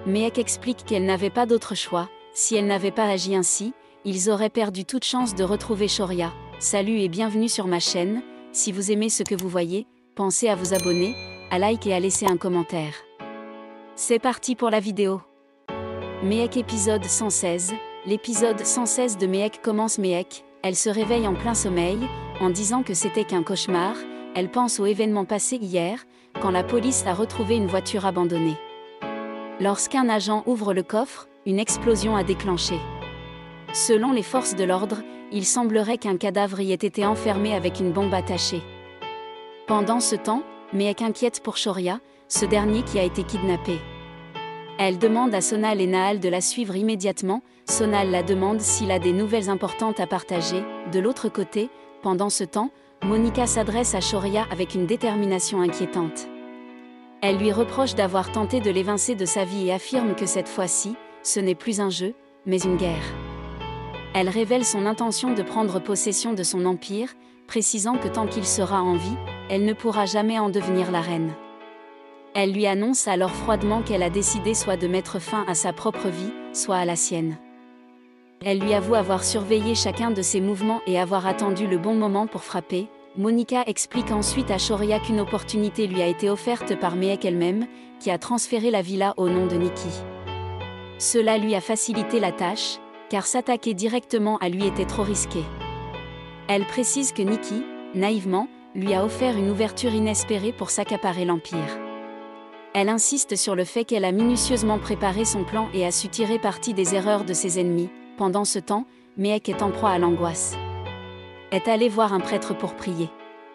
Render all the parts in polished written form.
Mehek explique qu'elle n'avait pas d'autre choix. Si elle n'avait pas agi ainsi, ils auraient perdu toute chance de retrouver Shoria. Salut et bienvenue sur ma chaîne. Si vous aimez ce que vous voyez, pensez à vous abonner, à like et à laisser un commentaire. C'est parti pour la vidéo. Mehek épisode 116. L'épisode 116 de Mehek commence. Mehek, elle se réveille en plein sommeil, en disant que c'était qu'un cauchemar. Elle pense au événement passé hier, quand la police a retrouvé une voiture abandonnée. Lorsqu'un agent ouvre le coffre, une explosion a déclenché. Selon les forces de l'ordre, il semblerait qu'un cadavre y ait été enfermé avec une bombe attachée. Pendant ce temps, Mehek inquiète pour Shoria, ce dernier qui a été kidnappé. Elle demande à Sonal et Nahal de la suivre immédiatement. Sonal la demande s'il a des nouvelles importantes à partager. De l'autre côté, pendant ce temps, Monica s'adresse à Shoria avec une détermination inquiétante. Elle lui reproche d'avoir tenté de l'évincer de sa vie et affirme que cette fois-ci, ce n'est plus un jeu, mais une guerre. Elle révèle son intention de prendre possession de son empire, précisant que tant qu'il sera en vie, elle ne pourra jamais en devenir la reine. Elle lui annonce alors froidement qu'elle a décidé soit de mettre fin à sa propre vie, soit à la sienne. Elle lui avoue avoir surveillé chacun de ses mouvements et avoir attendu le bon moment pour frapper. Monica explique ensuite à Shoria qu'une opportunité lui a été offerte par Mehek elle-même, qui a transféré la villa au nom de Nikki. Cela lui a facilité la tâche, car s'attaquer directement à lui était trop risqué. Elle précise que Nikki, naïvement, lui a offert une ouverture inespérée pour s'accaparer l'Empire. Elle insiste sur le fait qu'elle a minutieusement préparé son plan et a su tirer parti des erreurs de ses ennemis. Pendant ce temps, Mehek est en proie à l'angoisse. Est allée voir un prêtre pour prier.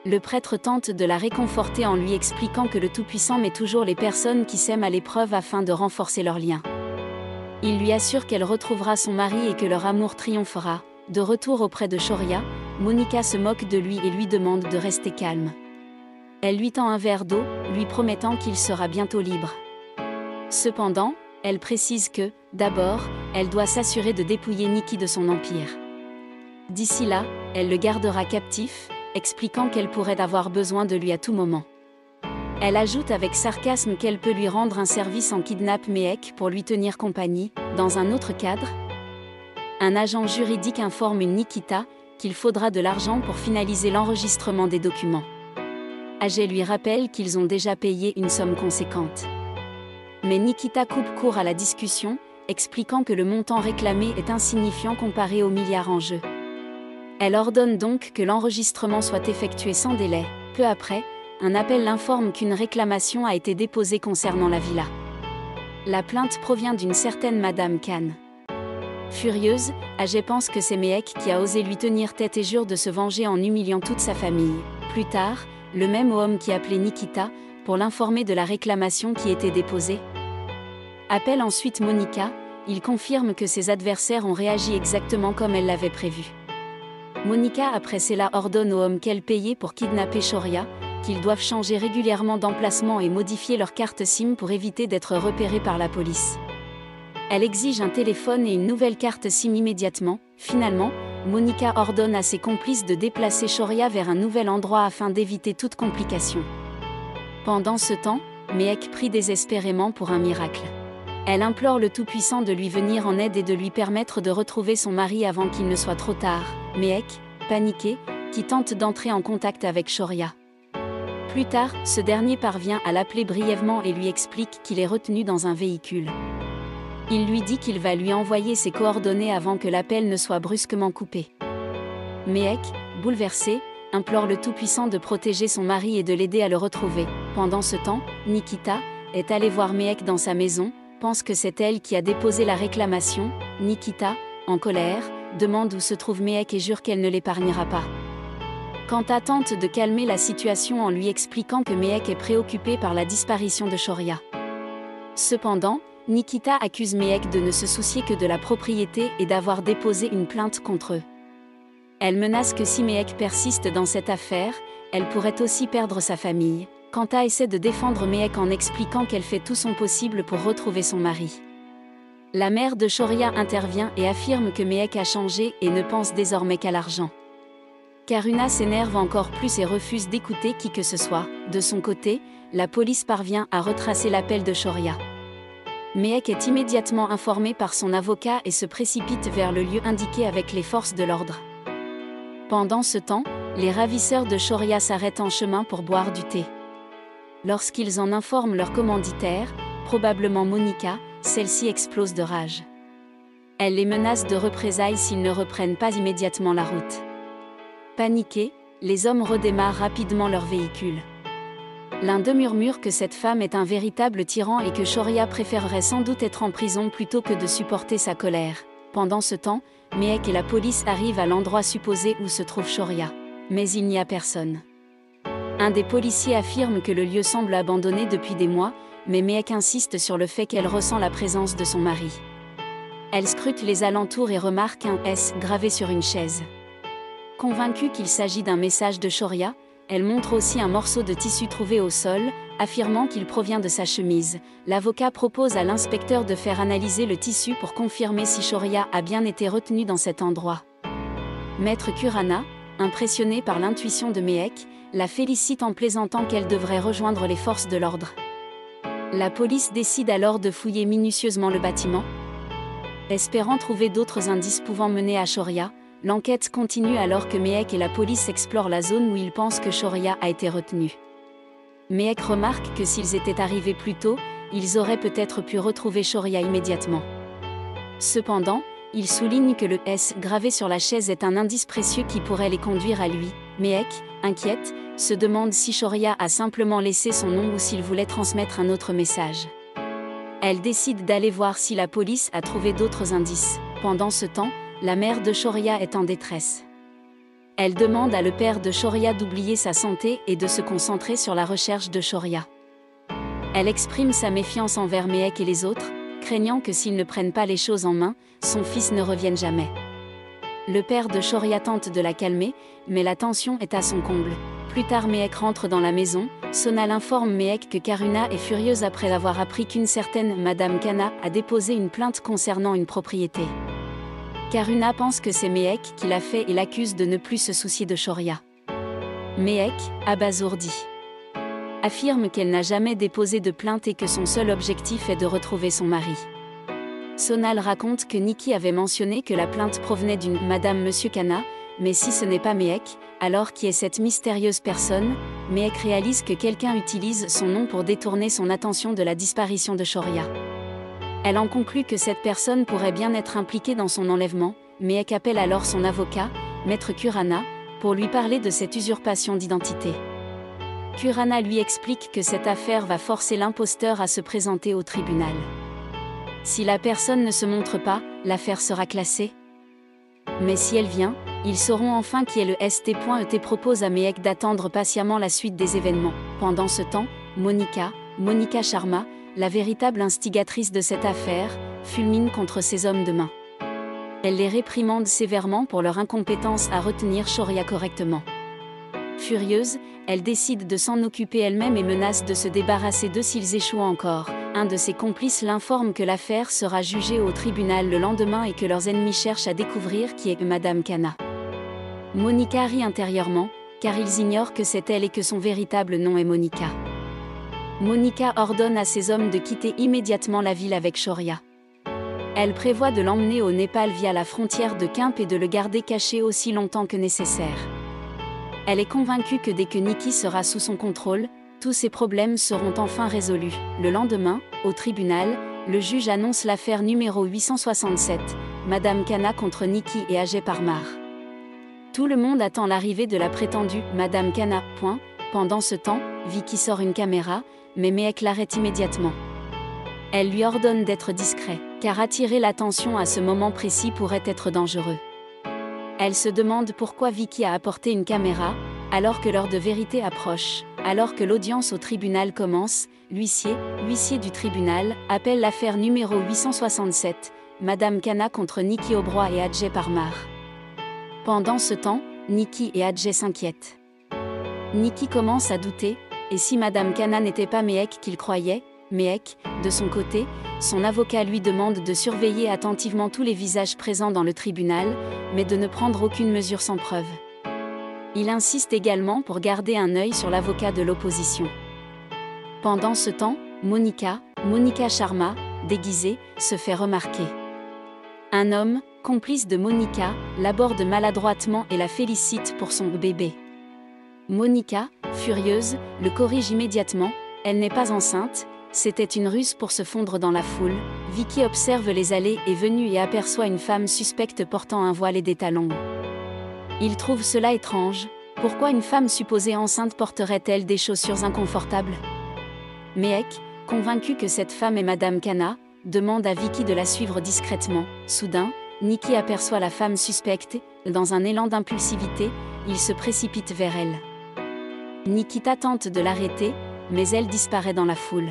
Le prêtre tente de la réconforter en lui expliquant que le Tout-Puissant met toujours les personnes qui s'aiment à l'épreuve afin de renforcer leurs liens. Il lui assure qu'elle retrouvera son mari et que leur amour triomphera. De retour auprès de Shoria, Monica se moque de lui et lui demande de rester calme. Elle lui tend un verre d'eau, lui promettant qu'il sera bientôt libre. Cependant, elle précise que, d'abord, elle doit s'assurer de dépouiller Nikki de son empire. D'ici là, elle le gardera captif, expliquant qu'elle pourrait avoir besoin de lui à tout moment. Elle ajoute avec sarcasme qu'elle peut lui rendre un service en kidnappant Mehek pour lui tenir compagnie. Dans un autre cadre, un agent juridique informe Nikita qu'il faudra de l'argent pour finaliser l'enregistrement des documents. AG lui rappelle qu'ils ont déjà payé une somme conséquente. Mais Nikita coupe court à la discussion, expliquant que le montant réclamé est insignifiant comparé aux milliards en jeu. Elle ordonne donc que l'enregistrement soit effectué sans délai. Peu après, un appel l'informe qu'une réclamation a été déposée concernant la villa. La plainte provient d'une certaine Madame Khan. Furieuse, AG pense que c'est Mehek qui a osé lui tenir tête et jure de se venger en humiliant toute sa famille. Plus tard, le même homme qui appelait Nikita, pour l'informer de la réclamation qui était déposée, appelle ensuite Monica. Il confirme que ses adversaires ont réagi exactement comme elle l'avait prévu. Monica après cela ordonne aux hommes qu'elle payait pour kidnapper Shoria, qu'ils doivent changer régulièrement d'emplacement et modifier leur carte SIM pour éviter d'être repérés par la police. Elle exige un téléphone et une nouvelle carte SIM immédiatement. Finalement, Monica ordonne à ses complices de déplacer Shoria vers un nouvel endroit afin d'éviter toute complication. Pendant ce temps, Mehek prie désespérément pour un miracle. Elle implore le Tout-Puissant de lui venir en aide et de lui permettre de retrouver son mari avant qu'il ne soit trop tard. Mehek, paniqué, qui tente d'entrer en contact avec Shoria. Plus tard, ce dernier parvient à l'appeler brièvement et lui explique qu'il est retenu dans un véhicule. Il lui dit qu'il va lui envoyer ses coordonnées avant que l'appel ne soit brusquement coupé. Mehek, bouleversé, implore le Tout-Puissant de protéger son mari et de l'aider à le retrouver. Pendant ce temps, Nikita est allée voir Mehek dans sa maison, pense que c'est elle qui a déposé la réclamation. Nikita, en colère, demande où se trouve Mehek et jure qu'elle ne l'épargnera pas. Kanta tente de calmer la situation en lui expliquant que Mehek est préoccupé par la disparition de Shoria. Cependant, Nikita accuse Mehek de ne se soucier que de la propriété et d'avoir déposé une plainte contre eux. Elle menace que si Mehek persiste dans cette affaire, elle pourrait aussi perdre sa famille. Kanta essaie de défendre Mehek en expliquant qu'elle fait tout son possible pour retrouver son mari. La mère de Shoria intervient et affirme que Mehek a changé et ne pense désormais qu'à l'argent. Karuna s'énerve encore plus et refuse d'écouter qui que ce soit. De son côté, la police parvient à retracer l'appel de Shoria. Mehek est immédiatement informé par son avocat et se précipite vers le lieu indiqué avec les forces de l'ordre. Pendant ce temps, les ravisseurs de Shoria s'arrêtent en chemin pour boire du thé. Lorsqu'ils en informent leur commanditaire, probablement Monica, celle-ci explose de rage. Elle les menace de représailles s'ils ne reprennent pas immédiatement la route. Paniqués, les hommes redémarrent rapidement leur véhicule. L'un d'eux murmure que cette femme est un véritable tyran et que Shoria préférerait sans doute être en prison plutôt que de supporter sa colère. Pendant ce temps, Mehek et la police arrivent à l'endroit supposé où se trouve Shoria. Mais il n'y a personne. Un des policiers affirme que le lieu semble abandonné depuis des mois, mais Mehek insiste sur le fait qu'elle ressent la présence de son mari. Elle scrute les alentours et remarque un S gravé sur une chaise. Convaincue qu'il s'agit d'un message de Shoria, elle montre aussi un morceau de tissu trouvé au sol, affirmant qu'il provient de sa chemise. L'avocat propose à l'inspecteur de faire analyser le tissu pour confirmer si Shoria a bien été retenue dans cet endroit. Maître Kurana, impressionné par l'intuition de Mehek, la félicite en plaisantant qu'elle devrait rejoindre les forces de l'ordre. La police décide alors de fouiller minutieusement le bâtiment. Espérant trouver d'autres indices pouvant mener à Shoria, l'enquête continue alors que Mehek et la police explorent la zone où ils pensent que Shoria a été retenue. Mehek remarque que s'ils étaient arrivés plus tôt, ils auraient peut-être pu retrouver Shoria immédiatement. Cependant, il souligne que le S gravé sur la chaise est un indice précieux qui pourrait les conduire à lui. Mehek, inquiète, se demande si Shoria a simplement laissé son nom ou s'il voulait transmettre un autre message. Elle décide d'aller voir si la police a trouvé d'autres indices. Pendant ce temps, la mère de Shoria est en détresse. Elle demande à le père de Shoria d'oublier sa santé et de se concentrer sur la recherche de Shoria. Elle exprime sa méfiance envers Mehek et les autres, craignant que s'ils ne prennent pas les choses en main, son fils ne revienne jamais. Le père de Shoria tente de la calmer, mais la tension est à son comble. Plus tard, Mehek rentre dans la maison. Sonal informe Mehek que Karuna est furieuse après avoir appris qu'une certaine Madame Kana a déposé une plainte concernant une propriété. Karuna pense que c'est Mehek qui l'a fait et l'accuse de ne plus se soucier de Shoria. Mehek, abasourdi, affirme qu'elle n'a jamais déposé de plainte et que son seul objectif est de retrouver son mari. Sonal raconte que Nikki avait mentionné que la plainte provenait d'une Madame Monsieur Kana, mais si ce n'est pas Mehek, alors qui est cette mystérieuse personne? Mehek réalise que quelqu'un utilise son nom pour détourner son attention de la disparition de Shoria. Elle en conclut que cette personne pourrait bien être impliquée dans son enlèvement. Mehek appelle alors son avocat, Maître Kurana, pour lui parler de cette usurpation d'identité. Kurana lui explique que cette affaire va forcer l'imposteur à se présenter au tribunal. Si la personne ne se montre pas, l'affaire sera classée. Mais si elle vient, ils sauront enfin qui est le ST.ET propose à Mehek d'attendre patiemment la suite des événements. Pendant ce temps, Monica Sharma, la véritable instigatrice de cette affaire, fulmine contre ces hommes de main. Elle les réprimande sévèrement pour leur incompétence à retenir Shoria correctement. Furieuse, elle décide de s'en occuper elle-même et menace de se débarrasser d'eux s'ils échouent encore. Un de ses complices l'informe que l'affaire sera jugée au tribunal le lendemain et que leurs ennemis cherchent à découvrir qui est Madame Kana. Monica rit intérieurement, car ils ignorent que c'est elle et que son véritable nom est Monica. Monica ordonne à ses hommes de quitter immédiatement la ville avec Shoria. Elle prévoit de l'emmener au Népal via la frontière de Kimp et de le garder caché aussi longtemps que nécessaire. Elle est convaincue que dès que Nikki sera sous son contrôle, tous ses problèmes seront enfin résolus. Le lendemain, au tribunal, le juge annonce l'affaire numéro 867, Madame Kana contre Nikki et Ajay Parmar. Tout le monde attend l'arrivée de la prétendue Madame Kana. Pendant ce temps, Vicky sort une caméra, mais Mehek l'arrête immédiatement. Elle lui ordonne d'être discret, car attirer l'attention à ce moment précis pourrait être dangereux. Elle se demande pourquoi Vicky a apporté une caméra, alors que l'heure de vérité approche. Alors que l'audience au tribunal commence, l'huissier du tribunal, appelle l'affaire numéro 867, Madame Kana contre Nikki Oberoi et Ajay Parmar. Pendant ce temps, Nikki et Ajay s'inquiètent. Nikki commence à douter, et si Madame Kana n'était pas Mehek qu'il croyait? Mehek, de son côté, son avocat lui demande de surveiller attentivement tous les visages présents dans le tribunal, mais de ne prendre aucune mesure sans preuve. Il insiste également pour garder un œil sur l'avocat de l'opposition. Pendant ce temps, Monica Sharma, déguisé, se fait remarquer. Un homme, complice de Monica, l'aborde maladroitement et la félicite pour son bébé. Monica, furieuse, le corrige immédiatement, elle n'est pas enceinte, c'était une ruse pour se fondre dans la foule. Vicky observe les allées et venues et aperçoit une femme suspecte portant un voile et des talons. Il trouve cela étrange, pourquoi une femme supposée enceinte porterait-elle des chaussures inconfortables? Mehek, convaincu que cette femme est Madame Kana, demande à Vicky de la suivre discrètement. Soudain, Nikki aperçoit la femme suspecte, dans un élan d'impulsivité, il se précipite vers elle. Nikita tente de l'arrêter, mais elle disparaît dans la foule.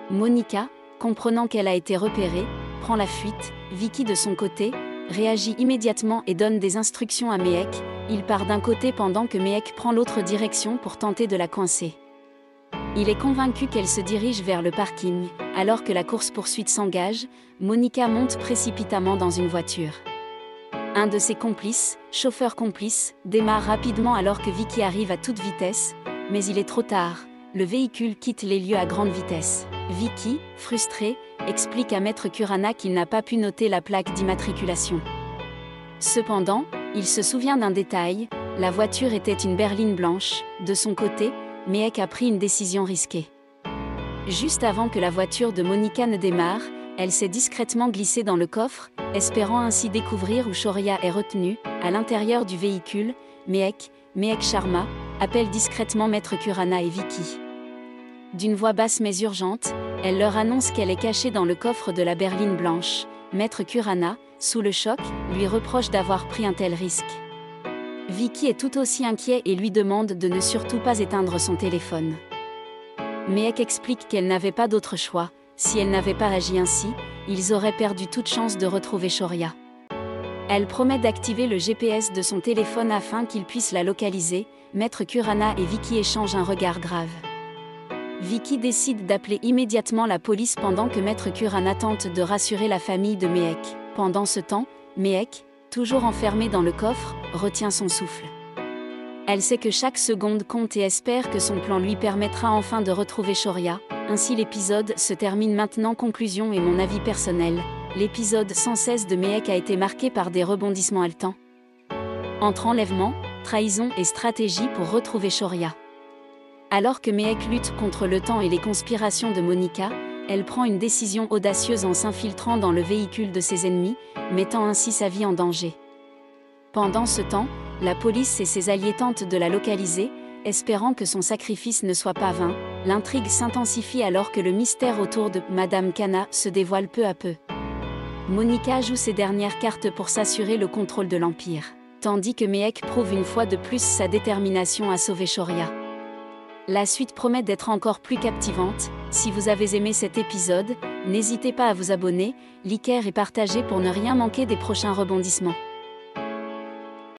Monica, comprenant qu'elle a été repérée, prend la fuite. Vicky de son côté, réagit immédiatement et donne des instructions à Mehek. Il part d'un côté pendant que Mehek prend l'autre direction pour tenter de la coincer. Il est convaincu qu'elle se dirige vers le parking. Alors que la course-poursuite s'engage, Monica monte précipitamment dans une voiture. Un de ses complices, chauffeur complice, démarre rapidement alors que Vicky arrive à toute vitesse, mais il est trop tard, le véhicule quitte les lieux à grande vitesse. Vicky, frustré, explique à Maître Kurana qu'il n'a pas pu noter la plaque d'immatriculation. Cependant, il se souvient d'un détail, la voiture était une berline blanche. De son côté, Mehek a pris une décision risquée. Juste avant que la voiture de Monica ne démarre, elle s'est discrètement glissée dans le coffre, espérant ainsi découvrir où Shoria est retenue. À l'intérieur du véhicule, Mehek Sharma, appelle discrètement Maître Kurana et Vicky. D'une voix basse mais urgente, elle leur annonce qu'elle est cachée dans le coffre de la berline blanche. Maître Kurana, sous le choc, lui reproche d'avoir pris un tel risque. Vicky est tout aussi inquiet et lui demande de ne surtout pas éteindre son téléphone. Mehek explique qu'elle n'avait pas d'autre choix. Si elle n'avait pas agi ainsi, ils auraient perdu toute chance de retrouver Shoria. Elle promet d'activer le GPS de son téléphone afin qu'il puisse la localiser. Maître Kurana et Vicky échangent un regard grave. Vicky décide d'appeler immédiatement la police pendant que Maître Kurana tente de rassurer la famille de Mehek. Pendant ce temps, Mehek, toujours enfermée dans le coffre, retient son souffle. Elle sait que chaque seconde compte et espère que son plan lui permettra enfin de retrouver Shoria. Ainsi l'épisode se termine maintenant. Conclusion et mon avis personnel. L'épisode 116 de Mehek a été marqué par des rebondissements haletants. Entre enlèvement, trahison et stratégie pour retrouver Shoria. Alors que Mehek lutte contre le temps et les conspirations de Monica, elle prend une décision audacieuse en s'infiltrant dans le véhicule de ses ennemis, mettant ainsi sa vie en danger. Pendant ce temps, la police et ses alliés tentent de la localiser, espérant que son sacrifice ne soit pas vain. L'intrigue s'intensifie alors que le mystère autour de Madame Kana se dévoile peu à peu. Monica joue ses dernières cartes pour s'assurer le contrôle de l'Empire, tandis que Mehek prouve une fois de plus sa détermination à sauver Shoria. La suite promet d'être encore plus captivante. Si vous avez aimé cet épisode, n'hésitez pas à vous abonner, liker et partager pour ne rien manquer des prochains rebondissements.